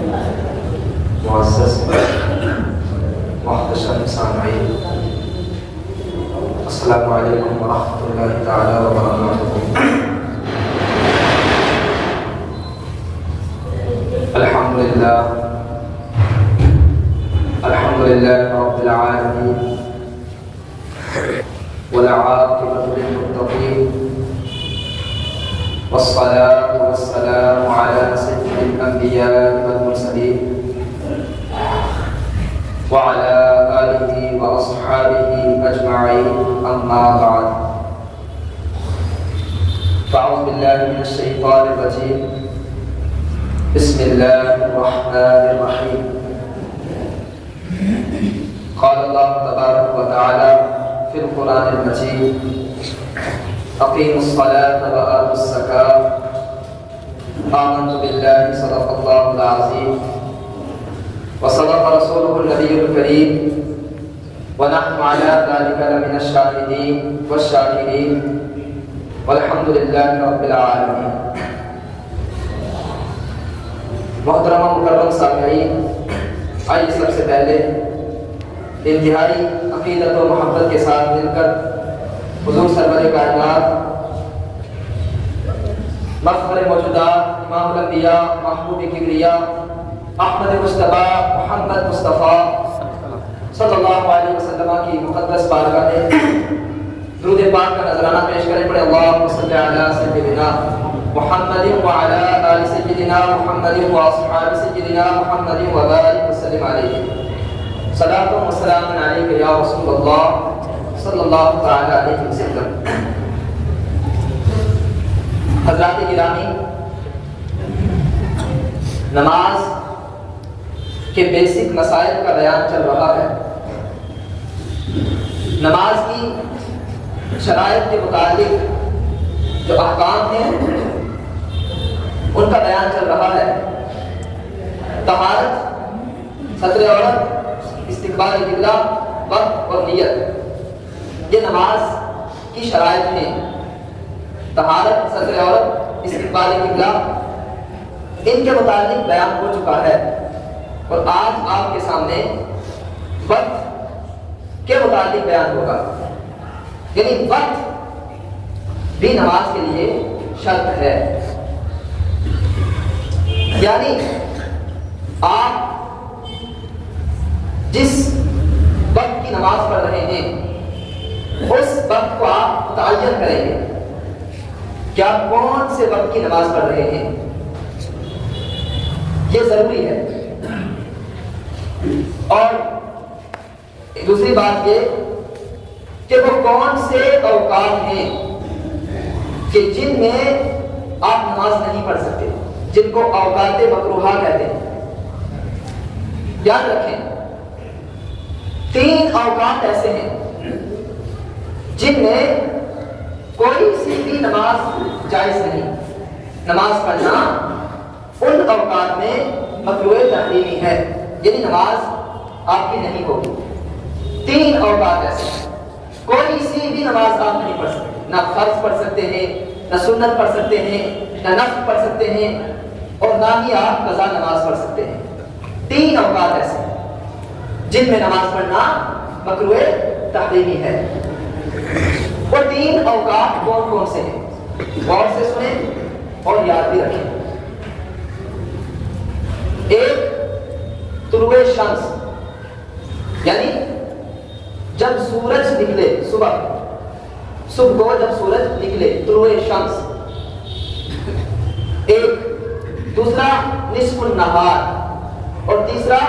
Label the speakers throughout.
Speaker 1: معزز محتشم سامعین، السلام علیکم ورحمۃ اللہ تعالی وبرکاتہ۔ الحمدللہ رب العالمین والعاقبۃ للمتقین والصلاة والسلام على سيد الأنبياء والمرسلين وعلى آله وأصحابه أجمعين، أما بعد، فأعوذ بالله من الشيطان الرجيم، بسم الله الرحمن الرحيم۔ قال الله تبارك وتعالى في القرآن المجيد، أقيموا الصلاة وآتوا الزكاة، آمنت بالله صدق الله العظيم وصدق رسوله النبي الكريم، ونحن على ذلك لمن الشاهدين والشاكرين، والحمد لله رب العالمين۔ محترم مکرم سامعین، آئیے سب سے پہلے انتہائی عقیدت و محبت کے ساتھ مل کر حضور سرور کائنات مفخر موجودات امام الانبیاء محبوب کبریا احمد مصطفیٰ محمد مصطفیٰ صلی اللہ علیہ وسلم کی مقدس بارگاہ میں درود پاک کا نذرانہ پیش کریں۔ پڑھے اللہم صلی علی سیدنا محمد وعلی آل سیدنا محمد واصحاب سیدنا محمد وبارک وسلم علیہ، صلاۃ و سلام علیک یا رسول اللہ صلی اللہ تعالی علیہ وسلم۔ حضرات گرامی، نماز کے بیسک مسائل کا بیان چل رہا ہے۔ نماز کی شرائط کے متعلق جو احکام ہیں ان کا بیان چل رہا ہے۔ طہارت، ستر عورت، استقبال قبلہ، وقت اور نیت، یہ نماز کی شرائط ہیں۔ طہارت، ستر عورت، استقبال قبلہ، ان کے متعلق بیان ہو چکا ہے، اور آج آپ کے سامنے وقت کے متعلق بیان ہوگا۔ یعنی وقت بھی نماز کے لیے شرط ہے۔ یعنی آپ جس وقت کی نماز پڑھ رہے ہیں اس وقت کو آپ متعین کریں گے کہ آپ کون سے وقت کی نماز پڑھ رہے ہیں، یہ ضروری ہے۔ اور دوسری بات یہ کہ وہ کون سے اوقات ہیں کہ جن میں آپ نماز نہیں پڑھ سکتے، جن کو اوقات مکروہہ کہتے ہیں۔ یاد رکھیں، 3 اوقات ایسے ہیں جن میں کوئی سی بھی نماز جائز نہیں۔ نماز پڑھنا ان اوقات میں مکروہ تحریمی ہے، یعنی نماز آپ کی نہیں ہوگی۔ 3 اوقات ایسے ہیں، کوئی سی بھی نماز آپ نہیں پڑھ سکتے، نہ فرض پڑھ سکتے ہیں، نہ سنت پڑھ سکتے ہیں، نہ نفل پڑھ سکتے ہیں، اور نہ ہی آپ قضا نماز پڑھ سکتے ہیں۔ 3 اوقات ایسے ہیں جن میں نماز پڑھنا مکروہ تحریمی ہے۔ وہ 3 اوقات کون کون سے ہیں؟ غور سے سنیں اور یاد بھی رکھیں۔ ایک، طلوع شمس، یعنی جب سورج نکلے، صبح کو جب سورج نکلے، طلوع شمس ایک۔ دوسرا نصف النہار، اور تیسرا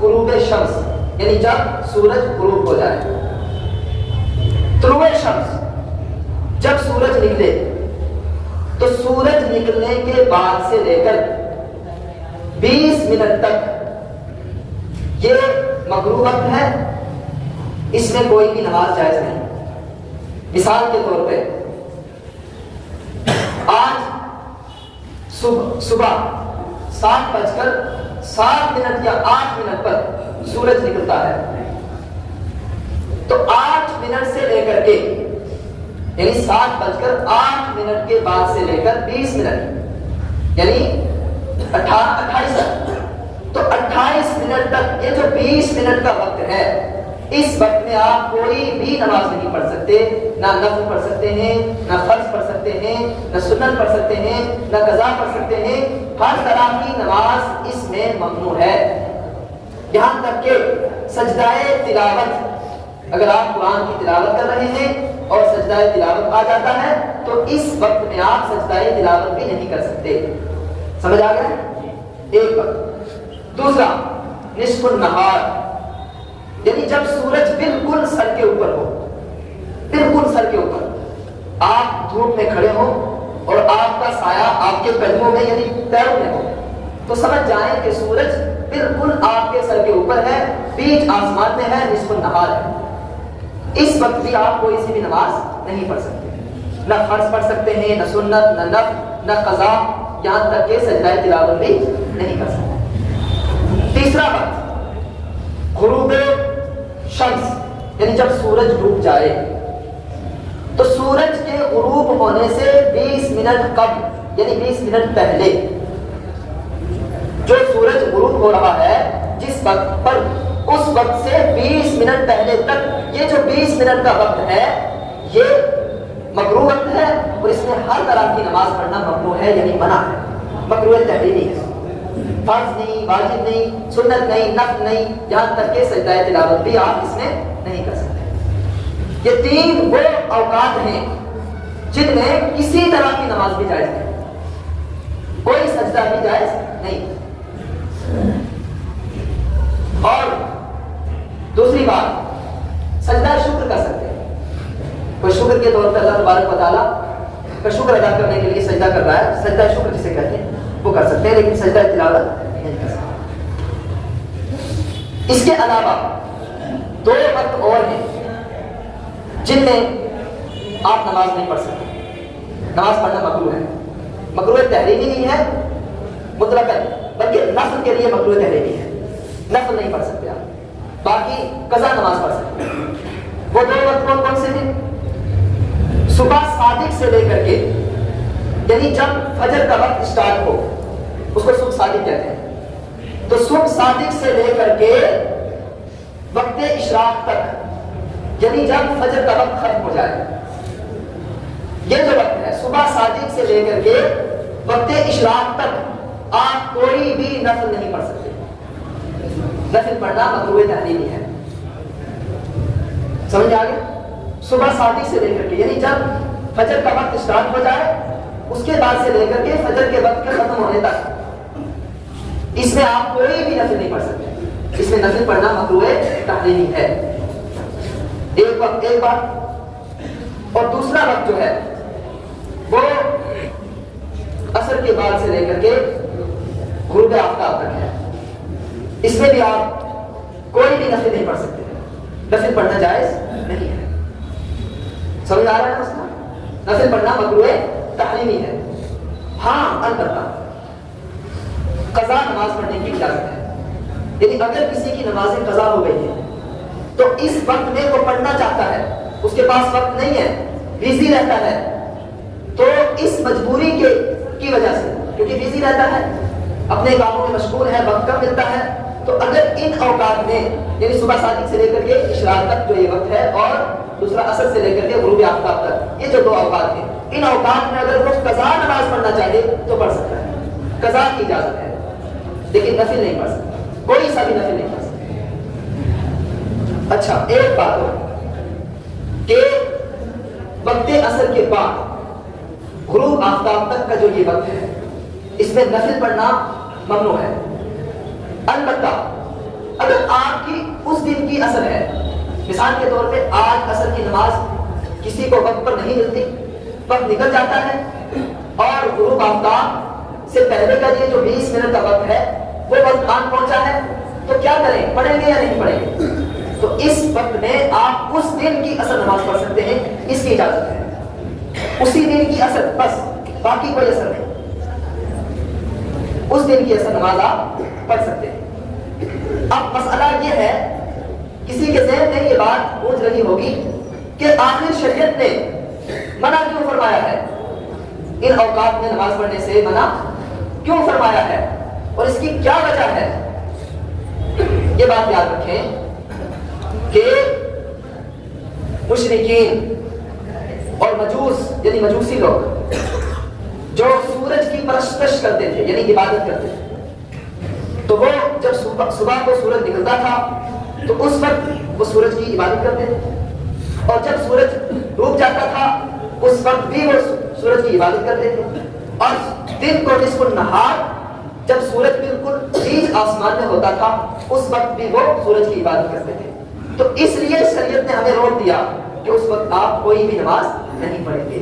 Speaker 1: غروب شمس، یعنی جب سورج غروب ہو جائے۔ طلوع شمس، جب سورج نکلے تو سورج نکلنے کے بعد سے لے کر 20 منٹ تک یہ مغروب وقت ہے، اس میں کوئی بھی نماز جائز نہیں۔ مثال کے طور پہ آج صبح 7:07 یا 8 پر سورج نکلتا ہے، تو 8 منٹ سے لے کر کے، یعنی 7:08 کے بعد سے لے کر 20 منٹ، یعنی 28 تو 28 منٹ تک یہ جو 20 منٹ کا وقت ہے، اس وقت میں آپ کوئی بھی نماز نہیں پڑھ سکتے، نہ نفل پڑھ سکتے ہیں، نہ فرض پڑھ سکتے ہیں، نہ سنت پڑھ سکتے ہیں، نہ قضا پڑھ سکتے ہیں۔ ہر طرح کی نماز اس میں ممنوع ہے، یہاں تک کہ سجدہ تلاوت، اگر آپ قرآن کی تلاوت کر رہے ہیں اور سجدہ تلاوت آ جاتا ہے تو اس وقت میں آپ سجدہ تلاوت بھی نہیں کر سکتے۔ سمجھ آ گیا؟ ایک وقت۔ دوسرا، نصف النہار، یعنی جب سورج بالکل سر کے اوپر ہو، بالکل سر کے اوپر، آپ دھوپ میں کھڑے ہو اور آپ کا سایہ آپ کے قدموں میں یعنی پیروں میں ہو، تو سمجھ جائیں کہ سورج بالکل آپ کے سر کے اوپر ہے، بیچ آسمان میں ہے، نصف النہار ہے۔ اس وقت بھی آپ کوئی سی بھی نماز نہیں پڑھ سکتے، نہ فرض پڑھ سکتے ہیں، نہ سنت، نہ نفل، نہ قضا، یہاں تک کہ سجدہ تلاوت بھی نہیں کر سکتے۔ تیسرا وقت، غروب شمس، یعنی جب سورج ڈوب جائے، تو سورج کے غروب ہونے سے 20 منٹ قبل یعنی 20 منٹ پہلے، جو سورج غروب ہو رہا ہے جس وقت پر، اس وقت سے 20 منٹ پہلے تک یہ جو 20 منٹ کا وقت ہے یہ مکروہ وقت ہے، اور اس میں ہر طرح کی نماز پڑھنا ممنوع ہے، یعنی منع ہے، مکروہ تحریمی ہے۔ فرض نہیں، واجب نہیں، سنت نہیں، نفل نہیں، یہاں تک کہ سجدہ تلاوت بھی آپ اس میں نہیں کر سکتے۔ یہ تین وہ اوقات ہیں جن میں کسی طرح کی نماز بھی جائز نہیں، کوئی سجدہ بھی جائز نہیں۔ اور دوسری بات، سجدہ شکر کر سکتے ہیں، کوئی شکر کے طور پر اللہ تبارک و تعالیٰ کا شکر ادا کرنے کے لیے سجدہ کر رہا ہے، سجدہ شکر جسے کہتے ہیں وہ کر سکتے ہیں، لیکن سجدہ تلاوت نہیں کر سکتے۔ اس کے علاوہ 2 وقت اور ہیں جن میں آپ نماز نہیں پڑھ سکتے، نماز پڑھنا مکروہ ہے، مکروہ تحریمی نہیں ہے مطلقاً، بلکہ نفل کے لیے مکروہ تحریمی ہے، نفل نہیں پڑھ سکتے آپ، باقی قضا نماز پڑھ سکتے ہیں۔ وہ 2 وقت کون کون سے ہیں؟ صبح صادق سے لے کر کے، یعنی جب فجر کا وقت اسٹارٹ ہو اس کو صبح صادق کہتے ہیں، تو صبح صادق سے لے کر کے وقت اشراق تک، یعنی جب فجر کا وقت ختم ہو جائے، یہ جو وقت ہے صبح صادق سے لے کر کے وقت اشراق تک آپ کوئی بھی نفل نہیں پڑھ سکتے، نفل پڑھنا مکروہ تحریمی ہے۔ سمجھ آ گیا؟ صبح صادق سے لے کر کے، یعنی جب فجر کا وقت اسٹارٹ ہو جائے اس کے بعد سے لے کر کے فجر کے وقت کے ختم ہونے تک، اس میں آپ کوئی بھی نفل نہیں پڑھ سکتے، اس میں نفل پڑھنا مکروہ تحریمی ہے۔ ایک وقت، ایک بات۔ اور دوسرا وقت جو ہے وہ عصر کے بعد سے لے کر کے غروب آفتاب تک ہے، اس میں بھی آپ کوئی بھی نفل نہیں پڑھ سکتے، نفل پڑھنا جائز نہیں ہے۔ سمجھ آ رہا ہے مسئلہ؟ نفل پڑھنا مکروہ تحریمی ہے۔ ہاں البتہ قضا نماز پڑھنے کی اجازت ہے، یعنی اگر کسی کی نمازیں قضا ہو گئی ہیں تو اس وقت میں وہ پڑھنا چاہتا ہے، اس کے پاس وقت نہیں ہے، بزی رہتا ہے، تو اس مجبوری کی وجہ سے، کیونکہ بزی رہتا ہے، اپنے کاموں میں مشغول ہے، وقت کم ملتا ہے، تو اگر ان اوقات میں یعنی صبح صادق سے لے کر کے اشراق تک جو یہ وقت ہے، اور دوسرا عصر سے لے کر کے غروب آفتاب تک، یہ جو 2 اوقات ہیں، ان اوقات میں اگر وہ قضا نماز پڑھنا چاہے تو پڑھ سکتا ہے، قضا کی اجازت ہے، لیکن نفل نہیں پڑھ سکتا، کوئی سا بھی نفل نہیں پڑھ سکتا۔ اچھا، ایک بات اور کہ وقت عصر کے بعد غروب آفتاب تک کا جو یہ وقت ہے اس میں نفل پڑھنا ممنوع ہے۔ البتہ اگر آپ کی اس دن کی عصر ہے، مثال کے طور پہ آج عصر کی نماز کسی کو وقت پر نہیں ملتی، وقت نکل جاتا ہے اور غروب آفتاب سے پہلے کا یہ جو 20 منٹ کا وقت ہے وہ وقت آن پہنچا ہے، تو کیا کریں؟ پڑھیں گے یا نہیں پڑھیں گے؟ تو اس وقت میں آپ اس دن کی عصر نماز پڑھ سکتے ہیں، اس کی اجازت ہے، اسی دن کی عصر، بس باقی کوئی عصر نہیں، اس دن کی عصر نماز آپ پڑھ سکتے ہیں۔ اب مسئلہ یہ ہے، کسی کے ذہن میں یہ بات پوچھ رہی ہوگی کہ آخر شریعت نے منع کیوں فرمایا ہے، ان اوقات میں نماز پڑھنے سے منع کیوں فرمایا ہے، اور اس کی کیا وجہ ہے؟ یہ بات یاد رکھیں کہ مشرکین اور مجوس یعنی مجوسی لوگ جو سورج کی پرستش کرتے تھے یعنی عبادت کرتے تھے، تو وہ جب صبح کو سورج نکلتا تھا تو اس وقت وہ سورج کی عبادت کرتے تھے، اور جب سورج ڈوب جاتا تھا اس وقت بھی وہ سورج کی عبادت کرتے تھے، اور دن کو نصف النہار جب سورج بالکل بیچ آسمان میں ہوتا تھا اس وقت بھی وہ سورج کی عبادت کرتے تھے۔ تو اس لیے شریعت نے ہمیں روک دیا کہ اس وقت آپ کوئی بھی نماز نہیں پڑھیں گے۔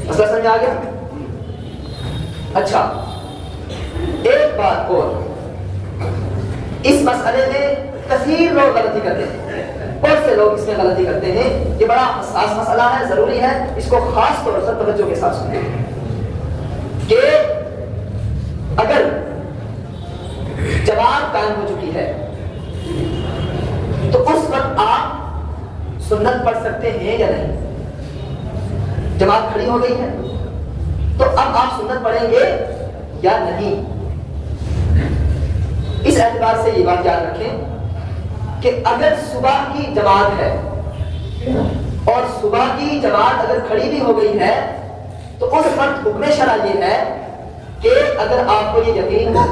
Speaker 1: مسئلہ سمجھ آ گیا؟ اچھا، ایک بات اور، اس مسئلے میں کثیر لوگ غلطی کرتے ہیں، بہت سے لوگ اس میں غلطی کرتے ہیں، یہ بڑا حساس مسئلہ ہے، ضروری ہے اس کو خاص طور پر توجہ کے ساتھ سنیں کہ اگر جماعت قائم ہو چکی ہے تو اس وقت آپ سنت پڑھ سکتے ہیں یا نہیں؟ جماعت کھڑی ہو گئی ہے تو اب آپ سنت پڑھیں گے یا نہیں؟ اس اعتبار سے یہ بات یاد رکھیں کہ اگر صبح کی جماعت ہے اور صبح کی جماعت اگر کھڑی بھی ہو گئی ہے تو اس وقت حکم شرع یہ ہے کہ اگر آپ کو یہ یقین ہو،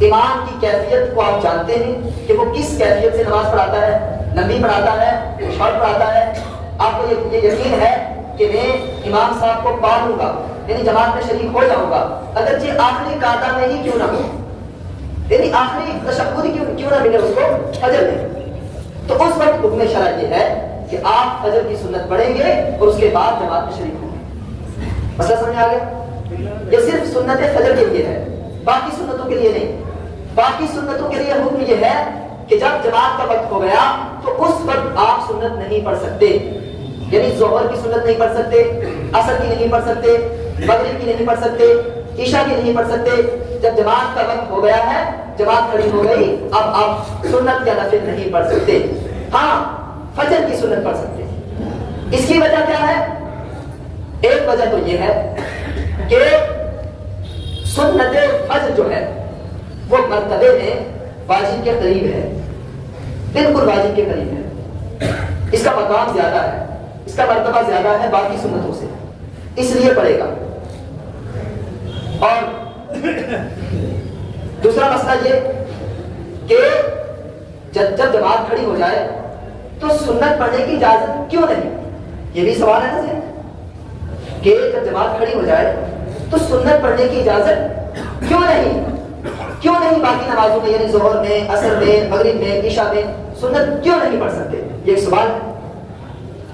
Speaker 1: امام کی کیفیت کو آپ جانتے ہیں کہ وہ کس کیفیت سے نماز پڑھاتا ہے، لمبی پڑھاتا ہے، شارٹ پڑھاتا ہے، آپ کو یہ یقین ہے کہ میں امام صاحب کو پا لوں گا یعنی جماعت میں شریک ہو جاؤں گا، اگرچہ آخری قاعدہ میں ہی کیوں نہ ہو، یعنی آخری تشہد ہی کیوں نہ ملے اس کو فجر میں، تو اس وقت حکم شرع یہ ہے کہ آپ فجر کی سنت پڑھیں گے اور اس کے بعد جماعت میں شریک ہوں گے۔ مسئلہ سمجھ آ گیا؟ یہ صرف سنت فجر کے لیے ہے، باقی سنتوں کے لیے نہیں۔ باقی سنتوں کے لیے حکم یہ ہے کہ جب جماعت کا وقت ہو گیا تو اس وقت آپ سنت نہیں پڑھ سکتے، یعنی ظہر کی سنت نہیں پڑھ سکتے، عصر کی نہیں پڑھ سکتے، مغرب کی نہیں پڑھ سکتے، عشاء کی نہیں پڑھ سکتے۔ جب جماعت کا وقت ہو گیا ہے، جماعت کھڑی ہو گئی، اب آپ سنت یا نفل نہیں پڑھ سکتے، ہاں فجر کی سنت پڑھ سکتے۔ اس کی وجہ کیا ہے؟ ایک وجہ تو یہ ہے کہ سنت فجر جو ہے وہ مرتبے میں واجب کے قریب ہے، بالکل واجب کے قریب ہے، اس کا مقام زیادہ ہے، اس کا مرتبہ زیادہ ہے باقی سنتوں سے، اس لیے پڑھے گا۔ اور دوسرا مسئلہ یہ کہ جب جماعت کھڑی ہو جائے تو سنت پڑھنے کی اجازت کیوں نہیں؟ یہ بھی سوال ہے نا کہ جب جماعت کھڑی ہو جائے تو سنت پڑھنے کی اجازت کیوں نہیں؟ کیوں نہیں باقی نمازوں میں یعنی ظہر میں، عصر میں، مغرب میں، عشاء میں سنت کیوں نہیں پڑھ سکتے؟ یہ ایک سوال ہے۔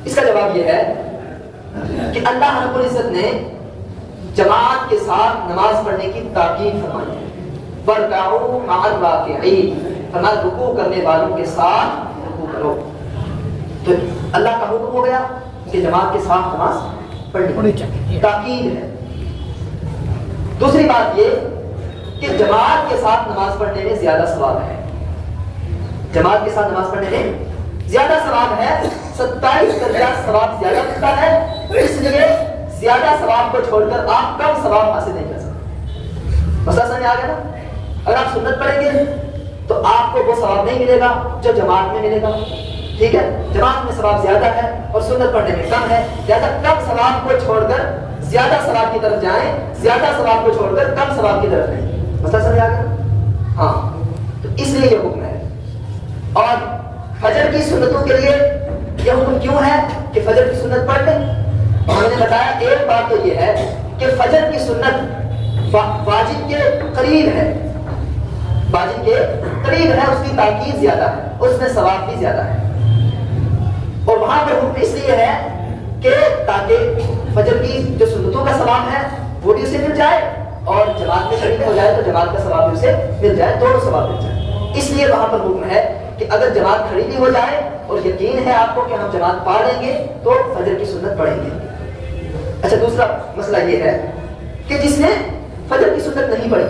Speaker 1: اس کا جواب یہ ہے کہ اللہ رب العزت نے جماعت کے ساتھ نماز پڑھنے کی تاکید فرمائی ہے، وَارْكَعُوا مَعَ الرَّاكِعِينَ، فرمایا رکوع کرنے والوں کے ساتھ رکوع کرو۔ تو اللہ کا حکم ہو گیا کہ جماعت کے ساتھ نماز پڑھنی چاہیے، تاکید ہے۔ دوسری بات یہ کہ جماعت کے ساتھ نماز پڑھنے میں زیادہ ثواب ہے، جماعت کے ساتھ نماز پڑھنے میں زیادہ ثواب ہے، 27 درجہ ثواب زیادہ ملتا ہے، اس لیے زیادہ ثواب کو چھوڑ کر آپ کم ثواب حاصل نہیں کر سکتے۔ مسئلہ سمجھ آ گیا نا؟ اگر آپ سنت پڑھیں گے تو آپ کو وہ ثواب نہیں ملے گا جو جماعت میں ملے گا، ٹھیک ہے؟ جماعت میں ثواب زیادہ ہے اور سنت پڑھنے میں کم ہے، لہذا کم ثواب کو چھوڑ کر زیادہ ثواب کی طرف جائیں، زیادہ ثواب کو چھوڑ کر کم ثواب کی طرف نہیں۔ مسئلہ سمجھ آ گیا؟ ہاں، تو اس لیے یہ حکم ہے۔ اور فجر کی سنتوں کے لیے یہ حکم کیوں ہے کہ فجر کی سنت پڑھ لیں؟ اور میں نے بتایا ایک بات تو یہ ہے کہ فجر کی سنت واجب کے قریب ہے، واجب کے قریب ہے، اس کی تاکید زیادہ ہے، اس میں ثواب بھی زیادہ ہے، اور وہاں پر حکم اس لیے ہے کہ تاکہ فجر کی جو سنتوں کا ثواب ہے وہ بھی اسے مل جائے اور جماعت میں شریک ہو جائے تو جماعت کا ثواب بھی اسے مل جائے، دونوں ثواب مل جائے۔ اس لیے وہاں پر حکم ہے کہ اگر جماعت کھڑی بھی ہو جائے اور یقین ہے آپ کو کہ ہم جماعت پا لیں گے تو فجر کی سنت پڑھیں گے۔ اچھا، دوسرا مسئلہ یہ ہے کہ جس نے فجر کی سنت نہیں پڑھی،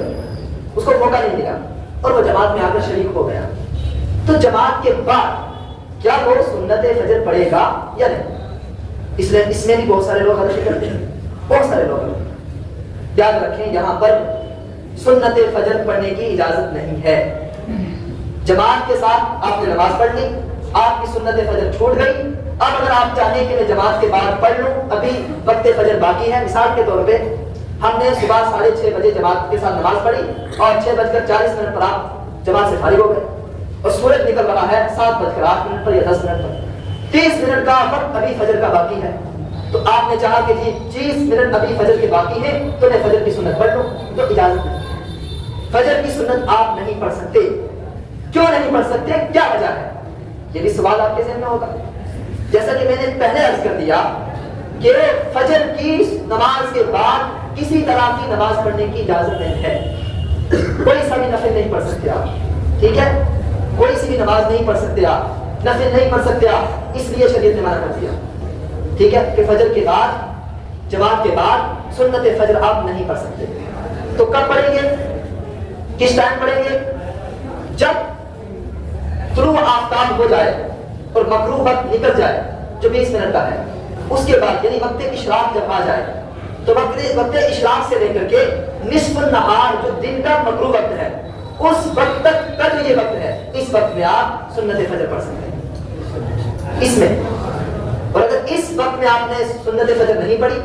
Speaker 1: اس کو موقع نہیں ملا اور وہ جماعت میں آ کر شریک ہو گیا، تو جماعت کے بعد کیا وہ سنت فجر پڑھے گا یا نہیں؟ اس میں بھی بہت سارے لوگ غلطی کرتے ہیں، بہت سارے لوگ۔ یاد رکھیں یہاں پر سنت فجر پڑھنے کی اجازت نہیں ہے، جماعت کے ساتھ آپ نے نماز پڑھ لی، آپ کی سنت فجر چھوٹ گئی، اب اگر آپ چاہیں کہ میں جماعت کے بعد پڑھ لوں، ابھی وقت فجر باقی ہے، مثال کے طور پہ ہم نے صبح 6:30 بجے جماعت کے ساتھ نماز پڑھی اور 6:40 پر آپ جماعت سے فارغ ہو گئے اور سورج نکل رہا ہے 7:08 پر یا 10 منٹ پر، 30 منٹ کا وقت ابھی فجر کا باقی ہے، تو آپ نے چاہا کہ جی 30 منٹ ابھی فجر کے باقی ہیں تو میں فجر کی سنت پڑھ لوں، تو اجازت ہے۔ فجر کی سنت آپ نہیں پڑھ سکتے، کیوں نہیں پڑھ سکتے، کیا وجہ ہے، یہ بھی سوال آپ کے ذہن میں ہوگا۔ جیسا کہ میں نے پہلے عرض کر دیا کہ فجر کی نماز کے بعد کسی طرح کی نماز پڑھنے کی اجازت نہیں ہے، کوئی سا بھی نفل نہیں پڑھ سکتے آپ، ٹھیک ہے، کوئی سی بھی نماز نہیں پڑھ سکتے آپ، نفل نہیں پڑھ سکتے آپ، اس لیے شریعت نے منع کر دیا، ٹھیک ہے، کہ فجر کے بعد جماعت کے بعد سنت فجر آپ نہیں پڑھ سکتے۔ تو کب پڑھیں گے، کس ٹائم پڑھیں گے، جب طلوع آفتاب ہو جائے اور مغرب وقت نکل جائے جو 20 منٹ کا ہے، اس کے بعد یعنی وقت اشراق جب آ جائے تو وقت اشراق سے لے کر کے نصف النہار جو دن کا مغرب وقت ہے اس وقت تک کا جو یہ وقت ہے، اس وقت میں آپ سنت فجر پڑھ سکتے ہیں اس میں، اور اگر اس وقت میں آپ نے سنت فجر نہیں پڑھی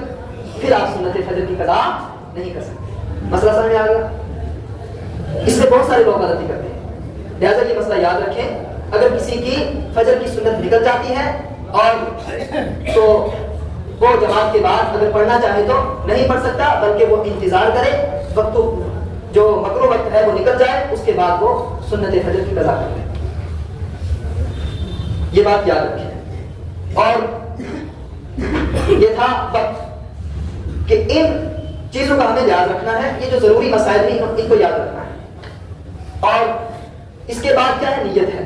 Speaker 1: پھر آپ سنت فجر کی قضا نہیں کر سکتے۔ مسئلہ سمجھ میں آ گیا؟ اس میں بہت سارے لوگ غلطی کرتے ہیں، لہٰذا یہ مسئلہ یاد رکھیں، اگر کسی کی فجر کی سنت نکل جاتی ہے اور تو وہ جماعت کے بعد اگر پڑھنا چاہے تو نہیں پڑھ سکتا، بلکہ وہ انتظار کرے وقت جو مغرب وقت ہے وہ نکل جائے، اس کے بعد وہ سنت فجر کی قضا کرے، یہ بات یاد رکھیں۔ اور یہ تھا وقت کہ ان چیزوں کا ہمیں یاد رکھنا ہے، یہ جو ضروری مسائل ہیں ان کو یاد رکھنا ہے۔ اور اس کے بعد کیا ہے، نیت ہے،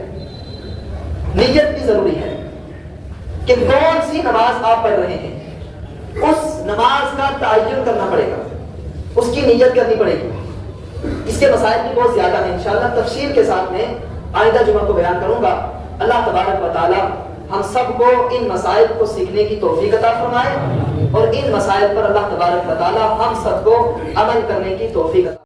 Speaker 1: نیت بھی ضروری ہے کہ کون سی نماز آپ پڑھ رہے ہیں، اس نماز کا تعین کرنا پڑے گا، اس کی نیت کرنی پڑے گی۔ اس کے مسائل بھی بہت زیادہ ہیں، انشاءاللہ تفصیل کے ساتھ میں آئندہ جمعہ کو بیان کروں گا۔ اللہ تبارک و تعالی ہم سب کو ان مسائل کو سیکھنے کی توفیق عطا فرمائے اور ان مسائل پر اللہ تبارک و تعالی ہم سب کو عمل کرنے کی توفیق عطا